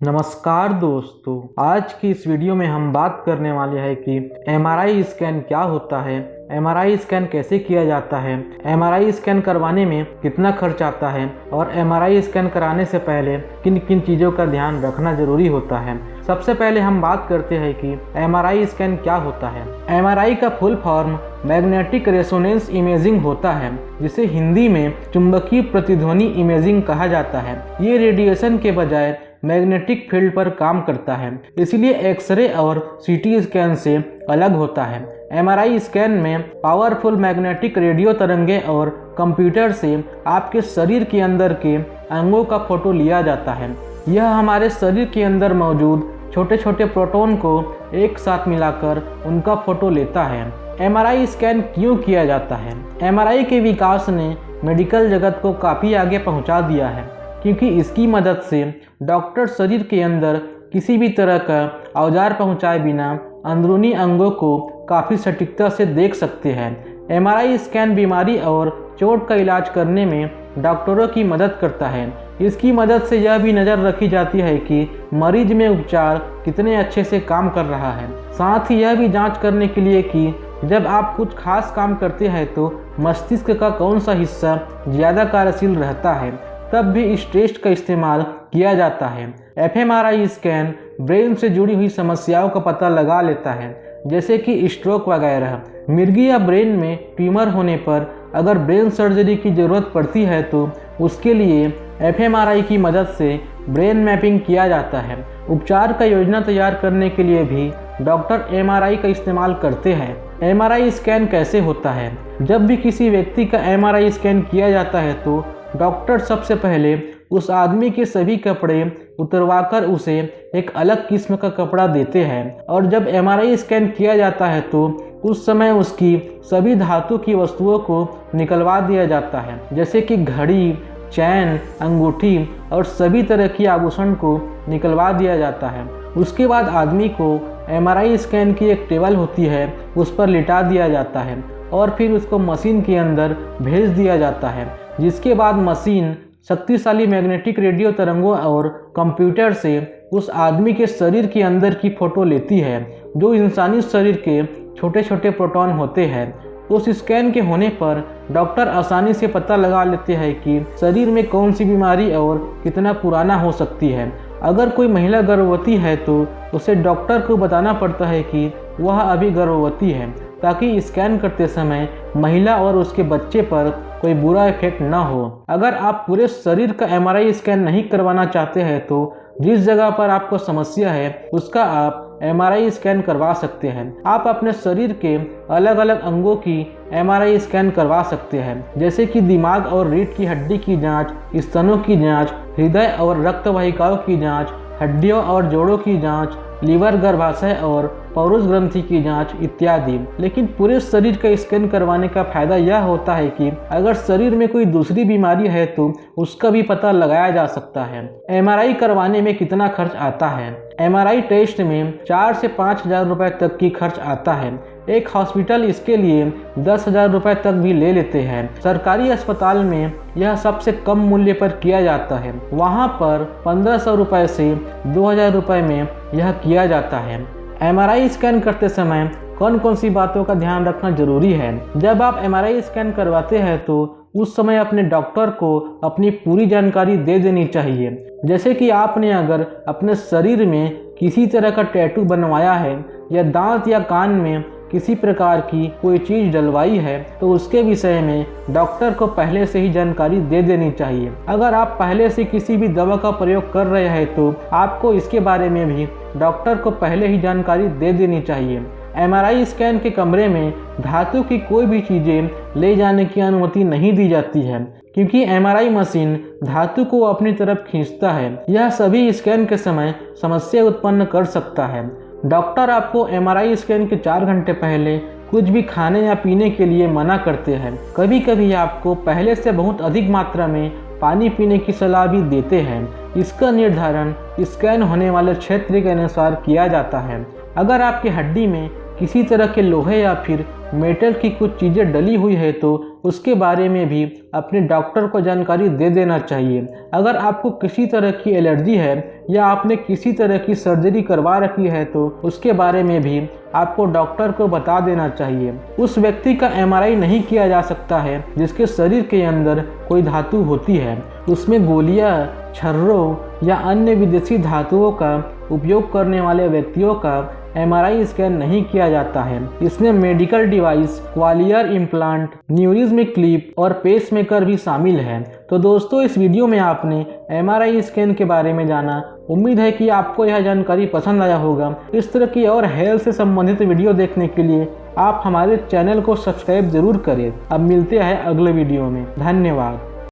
नमस्कार दोस्तों, आज की इस वीडियो में हम बात करने वाले हैं कि एमआरआई स्कैन क्या होता है, एमआरआई स्कैन कैसे किया जाता है, एमआरआई स्कैन करवाने में कितना खर्च आता है और एमआरआई स्कैन कराने से पहले किन किन चीज़ों का ध्यान रखना जरूरी होता है। सबसे पहले हम बात करते हैं कि एमआरआई स्कैन क्या होता है। एमआरआई का full form magnetic resonance imaging होता है, जिसे हिंदी में चुंबकीय प्रतिध्वनि इमेजिंग कहा जाता है। ये रेडिएशन के बजाय मैग्नेटिक फील्ड पर काम करता है, इसलिए एक्सरे और सीटी स्कैन से अलग होता है। एमआरआई स्कैन में पावरफुल मैग्नेटिक रेडियो तरंगे और कंप्यूटर से आपके शरीर के अंदर के अंगों का फोटो लिया जाता है। यह हमारे शरीर के अंदर मौजूद छोटे छोटे प्रोटॉन को एक साथ मिलाकर उनका फोटो लेता है। एमआरआई स्कैन क्यों किया जाता है? एमआरआई के विकास ने मेडिकल जगत को काफ़ी आगे पहुंचा दिया है, क्योंकि इसकी मदद से डॉक्टर शरीर के अंदर किसी भी तरह का औजार पहुंचाए बिना अंदरूनी अंगों को काफ़ी सटीकता से देख सकते हैं। एमआरआई स्कैन बीमारी और चोट का इलाज करने में डॉक्टरों की मदद करता है। इसकी मदद से यह भी नज़र रखी जाती है कि मरीज में उपचार कितने अच्छे से काम कर रहा है। साथ ही यह भी जांच करने के लिए कि जब आप कुछ खास काम करते हैं तो मस्तिष्क का कौन सा हिस्सा ज़्यादा कार्यशील रहता है, तब भी इस टेस्ट का इस्तेमाल किया जाता है। एफएमआरआई स्कैन ब्रेन से जुड़ी हुई समस्याओं का पता लगा लेता है, जैसे कि स्ट्रोक वगैरह। मिर्गी या ब्रेन में ट्यूमर होने पर अगर ब्रेन सर्जरी की ज़रूरत पड़ती है तो उसके लिए एफएमआरआई की मदद से ब्रेन मैपिंग किया जाता है। उपचार का योजना तैयार करने के लिए भी डॉक्टर एमआरआई का इस्तेमाल करते हैं। एमआरआई स्कैन कैसे होता है? जब भी किसी व्यक्ति का एमआरआई स्कैन किया जाता है तो डॉक्टर सबसे पहले उस आदमी के सभी कपड़े उतरवाकर उसे एक अलग किस्म का कपड़ा देते हैं, और जब एमआरआई स्कैन किया जाता है तो उस समय उसकी सभी धातु की वस्तुओं को निकलवा दिया जाता है, जैसे कि घड़ी, चैन, अंगूठी और सभी तरह की आभूषण को निकलवा दिया जाता है। उसके बाद आदमी को एमआरआई स्कैन की एक टेबल होती है, उस पर लिटा दिया जाता है और फिर उसको मशीन के अंदर भेज दिया जाता है, जिसके बाद मशीन शक्तिशाली मैग्नेटिक रेडियो तरंगों और कंप्यूटर से उस आदमी के शरीर के अंदर की फ़ोटो लेती है, जो इंसानी शरीर के छोटे छोटे प्रोटॉन होते हैं। उस स्कैन के होने पर डॉक्टर आसानी से पता लगा लेते हैं कि शरीर में कौन सी बीमारी और कितना पुराना हो सकती है। अगर कोई महिला गर्भवती है तो उसे डॉक्टर को बताना पड़ता है कि वह अभी गर्भवती है, ताकि स्कैन करते समय महिला और उसके बच्चे पर कोई बुरा इफेक्ट न हो। अगर आप पूरे शरीर का एमआरआई स्कैन नहीं करवाना चाहते हैं तो जिस जगह पर आपको समस्या है उसका आप एमआरआई स्कैन करवा सकते हैं। आप अपने शरीर के अलग अलग अंगों की एमआरआई स्कैन करवा सकते हैं, जैसे कि दिमाग और रीढ़ की हड्डी की जांच, स्तनों की जांच, हृदय और रक्त वाहिकाओं की जांच, हड्डियों और जोड़ों की जांच, लीवर, गर्भाशय और पौरुष ग्रंथि की जांच इत्यादि। लेकिन पूरे शरीर का स्कैन करवाने का फायदा यह होता है कि अगर शरीर में कोई दूसरी बीमारी है तो उसका भी पता लगाया जा सकता है। एमआरआई करवाने में कितना खर्च आता है? एमआरआई टेस्ट में 4 से 5,000 रुपए तक की खर्च आता है। एक हॉस्पिटल इसके लिए 10,000 रुपए तक भी ले लेते हैं। सरकारी अस्पताल में यह सबसे कम मूल्य पर किया जाता है, वहाँ पर 1,500 रुपए से 2,000 रुपए में यह किया जाता है। एमआरआई स्कैन करते समय कौन कौन सी बातों का ध्यान रखना जरूरी है? जब आप एमआरआई स्कैन करवाते हैं तो उस समय अपने डॉक्टर को अपनी पूरी जानकारी दे देनी चाहिए, जैसे कि आपने अगर अपने शरीर में किसी तरह का टैटू बनवाया है या दांत या कान में किसी प्रकार की कोई चीज़ डलवाई है तो उसके विषय में डॉक्टर को पहले से ही जानकारी दे देनी चाहिए। अगर आप पहले से किसी भी दवा का प्रयोग कर रहे हैं तो आपको इसके बारे में भी डॉक्टर को पहले ही जानकारी दे देनी चाहिए। एमआरआई स्कैन के कमरे में धातु की कोई भी चीज़ें ले जाने की अनुमति नहीं दी जाती है, क्योंकि एमआरआई मशीन धातु को अपनी तरफ खींचता है। यह सभी स्कैन के समय समस्या उत्पन्न कर सकता है। डॉक्टर आपको एमआरआई स्कैन के 4 घंटे पहले कुछ भी खाने या पीने के लिए मना करते हैं। कभी कभी आपको पहले से बहुत अधिक मात्रा में पानी पीने की सलाह भी देते हैं। इसका निर्धारण स्कैन होने वाले क्षेत्र के अनुसार किया जाता है। अगर आपकी हड्डी में किसी तरह के लोहे या फिर मेटल की कुछ चीज़ें डली हुई है तो उसके बारे में भी अपने डॉक्टर को जानकारी दे देना चाहिए। अगर आपको किसी तरह की एलर्जी है या आपने किसी तरह की सर्जरी करवा रखी है तो उसके बारे में भी आपको डॉक्टर को बता देना चाहिए। उस व्यक्ति का एमआरआई नहीं किया जा सकता है जिसके शरीर के अंदर कोई धातु होती है। उसमें गोलियां, छर्रों या अन्य विदेशी धातुओं का उपयोग करने वाले व्यक्तियों का एमआरआई स्कैन नहीं किया जाता है। इसमें मेडिकल डिवाइस, क्वालियर इम्प्लांट, न्यूरिज्मिक क्लिप और पेसमेकर भी शामिल है। तो दोस्तों, इस वीडियो में आपने एमआरआई स्कैन के बारे में जाना। उम्मीद है कि आपको यह जानकारी पसंद आया होगा। इस तरह की और हेल्थ से संबंधित वीडियो देखने के लिए आप हमारे चैनल को सब्सक्राइब जरूर करें। अब मिलते हैं अगले वीडियो में। धन्यवाद।